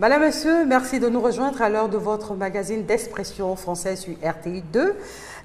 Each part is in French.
Madame, Monsieur, merci de nous rejoindre à l'heure de votre magazine d'expression française sur RTI 2.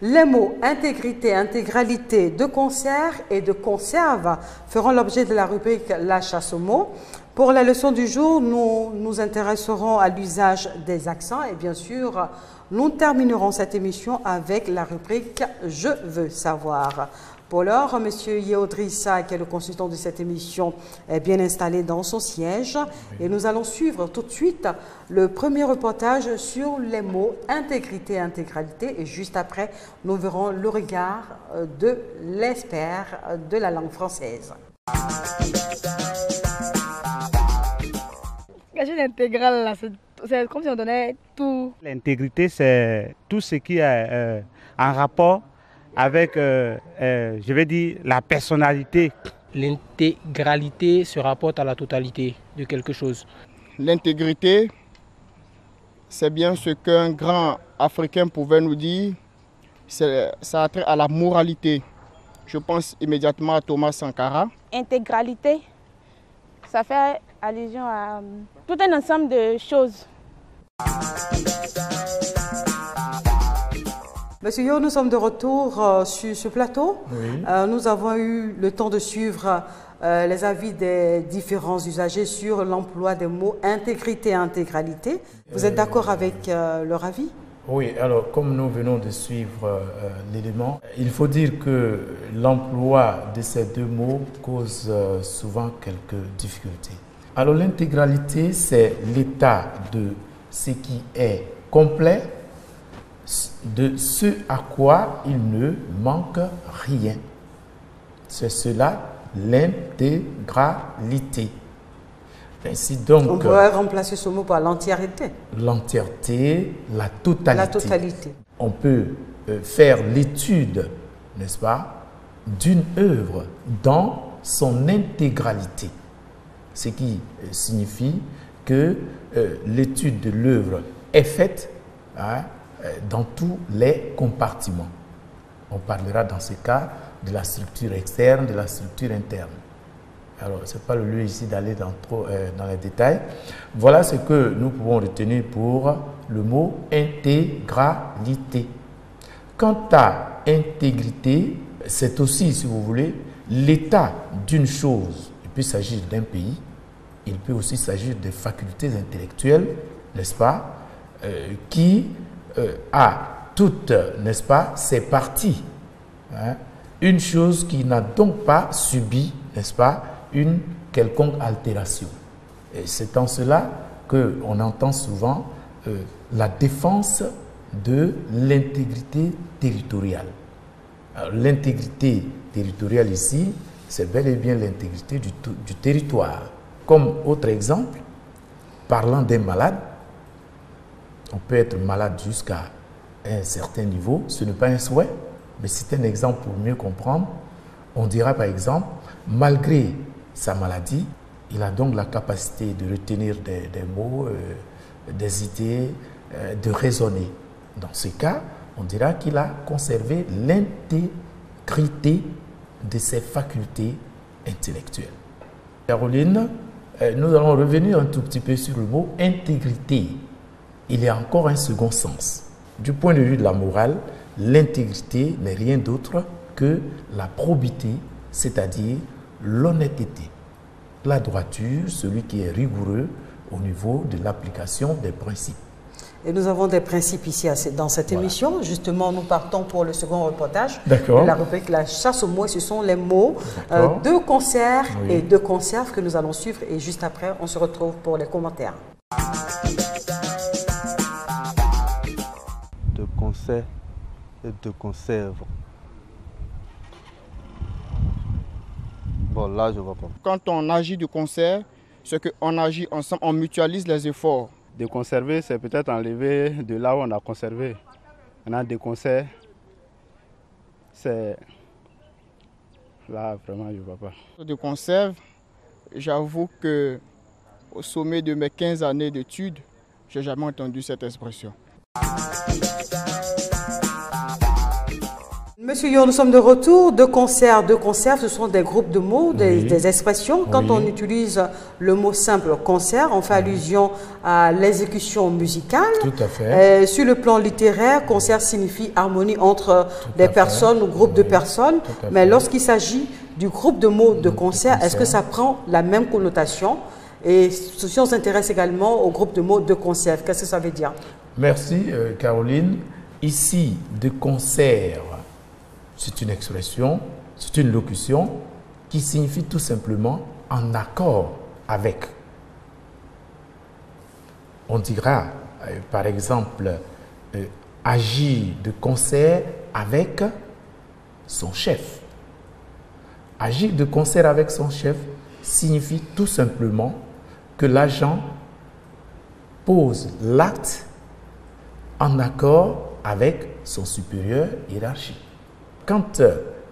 Les mots intégrité, intégralité, de concert et de conserve feront l'objet de la rubrique La chasse aux mots. Pour la leçon du jour, nous nous intéresserons à l'usage des accents et bien sûr, nous terminerons cette émission avec la rubrique Je veux savoir. Pour l'heure, M. Yeodrissa, qui est le consultant de cette émission, est bien installé dans son siège. Et nous allons suivre tout de suite le premier reportage sur les mots intégrité et intégralité. Et juste après, nous verrons le regard de l'expert de la langue française. Cacher l'intégrale, c'est comme si on donnait tout. L'intégrité, c'est tout ce qui est en rapport avec, je vais dire, la personnalité. L'intégralité se rapporte à la totalité de quelque chose. L'intégrité, c'est bien ce qu'un grand Africain pouvait nous dire. Ça a trait à la moralité. Je pense immédiatement à Thomas Sankara. Intégralité, ça fait allusion à tout un ensemble de choses. Monsieur Yo, nous sommes de retour sur ce plateau. Oui. Nous avons eu le temps de suivre les avis des différents usagers sur l'emploi des mots intégrité et intégralité. Vous êtes d'accord avec leur avis? Oui, alors comme nous venons de suivre l'élément, il faut dire que l'emploi de ces deux mots cause souvent quelques difficultés. Alors l'intégralité, c'est l'état de ce qui est complet, de ce à quoi il ne manque rien. C'est cela l'intégralité. Ainsi donc, on pourrait remplacer ce mot par l'entièreté. L'entièreté, la totalité. La totalité. On peut faire l'étude, n'est-ce pas, d'une œuvre dans son intégralité. Ce qui signifie que l'étude de l'œuvre est faite dans tous les compartiments. On parlera dans ce cas de la structure externe, de la structure interne. Alors, ce n'est pas le lieu ici d'aller dans les détails. Voilà ce que nous pouvons retenir pour le mot intégralité. Quant à intégrité, c'est aussi, si vous voulez, l'état d'une chose. Il peut s'agir d'un pays, il peut aussi s'agir des facultés intellectuelles, n'est-ce pas, qui a toutes, n'est-ce pas, ses parties. Une chose qui n'a donc pas subi, n'est-ce pas, une quelconque altération. Et c'est en cela qu'on entend souvent la défense de l'intégrité territoriale. L'intégrité territoriale ici, c'est bel et bien l'intégrité du territoire. Comme autre exemple, parlant des malades, on peut être malade jusqu'à un certain niveau, ce n'est pas un souhait, mais c'est un exemple pour mieux comprendre. On dira par exemple, malgré sa maladie, il a donc la capacité de retenir des mots, des idées, de raisonner. Dans ce cas, on dira qu'il a conservé l'intégrité de ses facultés intellectuelles. Caroline, nous allons revenir un tout petit peu sur le mot intégrité. Il y a encore un second sens. Du point de vue de la morale, l'intégrité n'est rien d'autre que la probité, c'est-à-dire l'honnêteté, la droiture, celui qui est rigoureux au niveau de l'application des principes. Et nous avons des principes ici dans cette émission. Justement, nous partons pour le second reportage de la rubrique La chasse aux mots. Ce sont les mots de concert et de conserve que nous allons suivre. Et juste après, on se retrouve pour les commentaires. De concert et de conserve. Bon, là, je vois pas. Quand on agit de concert, c'est qu'on agit ensemble, on mutualise les efforts. De conserver, c'est peut-être enlever de là où on a conservé. Maintenant, de concert, c'est... Là, vraiment, je ne vois pas. De conserve, j'avoue que au sommet de mes 15 années d'études, je n'ai jamais entendu cette expression. M. Monsieur Yo, nous sommes de retour. Deux concerts, ce sont des groupes de mots, des expressions. Quand on utilise le mot simple concert, on fait allusion à l'exécution musicale. Tout à fait. Sur le plan littéraire, concert signifie harmonie entre des personnes ou groupes de personnes. Mais lorsqu'il s'agit du groupe de mots de concert, est-ce que ça prend la même connotation? Et si on s'intéresse également au groupe de mots de concert, qu'est-ce que ça veut dire? Merci Caroline. Ici, de concert, c'est une expression, c'est une locution qui signifie tout simplement en accord avec. On dira, par exemple, agir de concert avec son chef. Agir de concert avec son chef signifie tout simplement que l'agent pose l'acte en accord avec son supérieur hiérarchique. Quand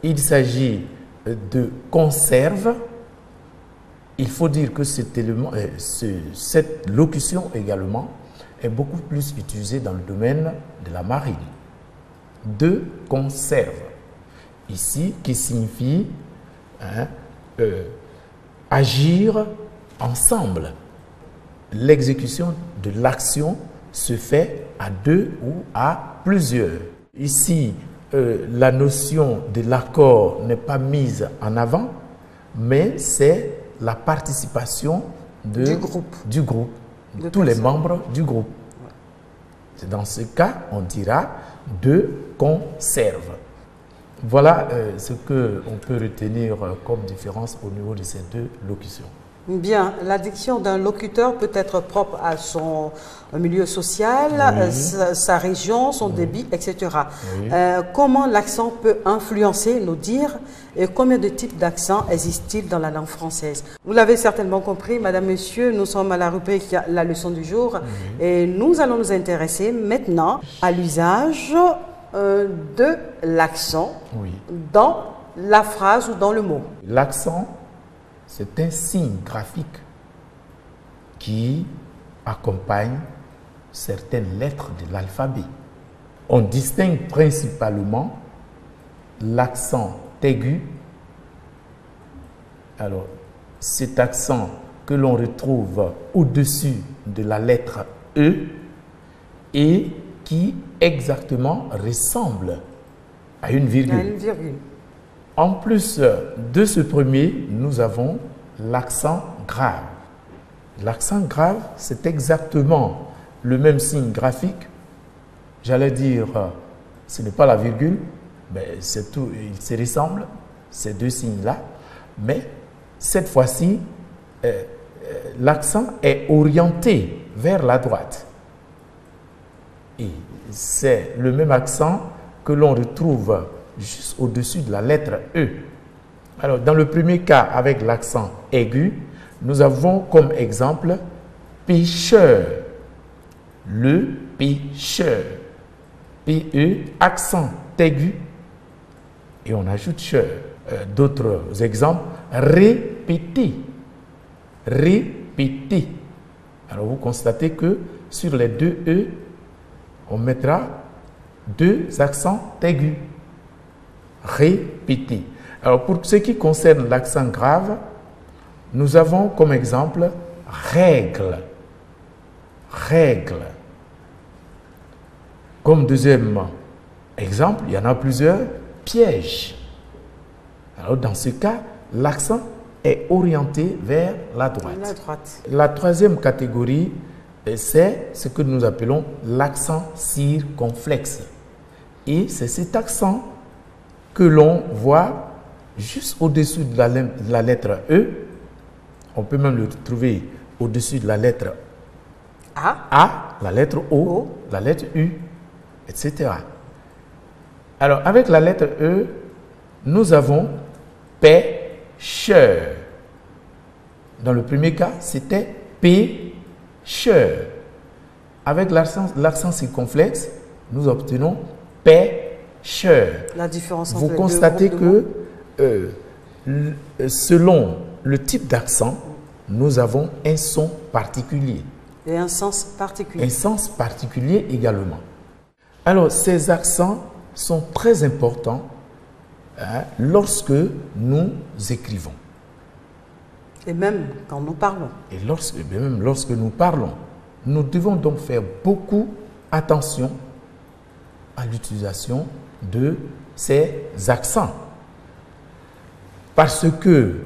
il s'agit de conserve, il faut dire que cet élément, cette locution également est beaucoup plus utilisée dans le domaine de la marine. De conserve, ici, qui signifie agir ensemble. L'exécution de l'action se fait à deux ou à plusieurs. Ici, la notion de l'accord n'est pas mise en avant, mais c'est la participation du groupe, de tous les membres du groupe. Ouais. Dans ce cas, on dira de conserve. Voilà ce qu'on peut retenir comme différence au niveau de ces deux locutions. Bien, la diction d'un locuteur peut être propre à son milieu social, sa région, son débit, etc. Comment l'accent peut influencer nos dires et combien de types d'accents existent-ils dans la langue française? Vous l'avez certainement compris, madame, monsieur, nous sommes à la rubrique La leçon du jour et nous allons nous intéresser maintenant à l'usage de l'accent dans la phrase ou dans le mot. L'accent, c'est un signe graphique qui accompagne certaines lettres de l'alphabet. On distingue principalement l'accent aigu. Alors, cet accent que l'on retrouve au-dessus de la lettre E et qui exactement ressemble à une virgule. En plus de ce premier, nous avons l'accent grave. L'accent grave, c'est exactement le même signe graphique. J'allais dire, ce n'est pas la virgule, mais c'est tout, ils se ressemblent, ces deux signes-là. Mais cette fois-ci, l'accent est orienté vers la droite. Et c'est le même accent que l'on retrouve juste au-dessus de la lettre E. Alors, dans le premier cas, avec l'accent aigu, nous avons comme exemple pêcheur. Le pêcheur. P-E, accent aigu, et on ajoute cheur. D'autres exemples, répéter. Répéter. Alors, vous constatez que sur les deux E, on mettra deux accents aigus. Répéter. Alors, pour ce qui concerne l'accent grave, nous avons comme exemple règle. Règle. Comme deuxième exemple, il y en a plusieurs, piège. Alors, dans ce cas, l'accent est orienté vers la droite. La troisième catégorie, c'est ce que nous appelons l'accent circonflexe. Et c'est cet accent que l'on voit juste au-dessus de la lettre E. On peut même le trouver au-dessus de la lettre A, la lettre O, la lettre U, etc. Alors, avec la lettre E, nous avons pêcheur. Dans le premier cas, c'était pêcheur. Avec l'accent circonflexe, nous obtenons pêcheur. La différence entre vous constatez que selon le type d'accent, nous avons un son particulier. Et un sens particulier. Un sens particulier également. Alors, ces accents sont très importants lorsque nous écrivons. Et même quand nous parlons. Et même lorsque nous parlons. Nous devons donc faire beaucoup attention à l'utilisation de ces accents. Parce que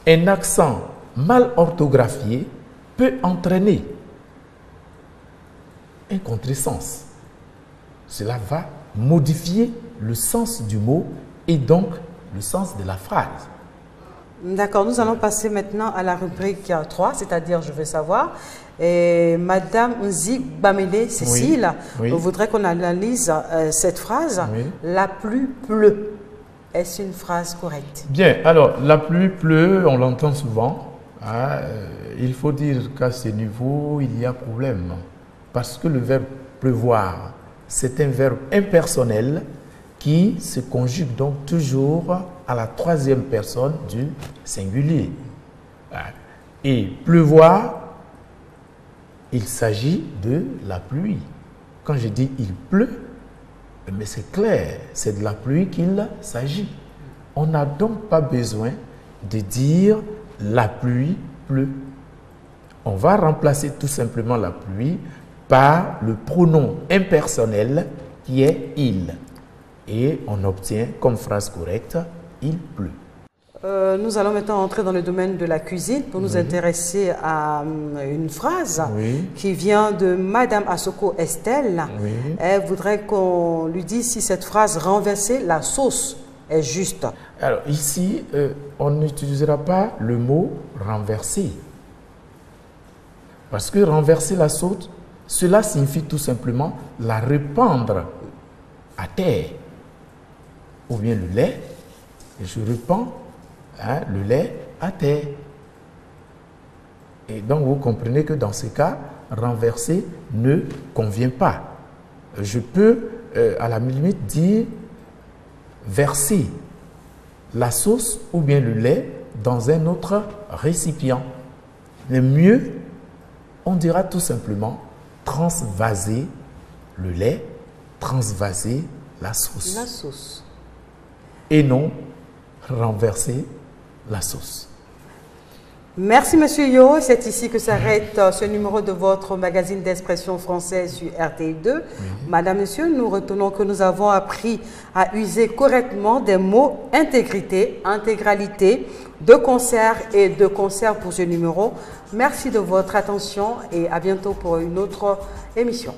un accent mal orthographié peut entraîner un contresens. Cela va modifier le sens du mot et donc le sens de la phrase. D'accord, nous allons passer maintenant à la rubrique 3, c'est-à-dire je veux savoir. Et Madame Nzi Bamele Cécile voudrait qu'on analyse cette phrase. Oui. La pluie pleut. Est-ce une phrase correcte? Bien, alors la pluie pleut, on l'entend souvent. Il faut dire qu'à ce niveau, il y a problème. Parce que le verbe pleuvoir, c'est un verbe impersonnel qui se conjugue donc toujours à la troisième personne du singulier. Et pleuvoir, il s'agit de la pluie. Quand je dis il pleut, mais c'est clair, c'est de la pluie qu'il s'agit. On n'a donc pas besoin de dire la pluie pleut. On va remplacer tout simplement la pluie par le pronom impersonnel qui est il. Et on obtient comme phrase correcte, il pleut. Nous allons maintenant entrer dans le domaine de la cuisine pour nous intéresser à une phrase qui vient de Madame Asoko Estelle. Elle voudrait qu'on lui dise si cette phrase renverser la sauce est juste. Alors ici, on n'utilisera pas le mot renverser. Parce que renverser la sauce, cela signifie tout simplement la répandre à terre. Ou bien le lait, et je répands le lait à terre. Et donc vous comprenez que dans ce cas, renverser ne convient pas. Je peux à la limite dire verser la sauce ou bien le lait dans un autre récipient. Mais mieux, on dira tout simplement transvaser le lait, transvaser la sauce. La sauce. Et non renverser la sauce. Merci Monsieur Yo, c'est ici que s'arrête ce numéro de votre magazine d'expression française sur RTI 2. Madame, Monsieur, nous retenons que nous avons appris à user correctement des mots intégrité, intégralité, de concert et de concert pour ce numéro. Merci de votre attention et à bientôt pour une autre émission.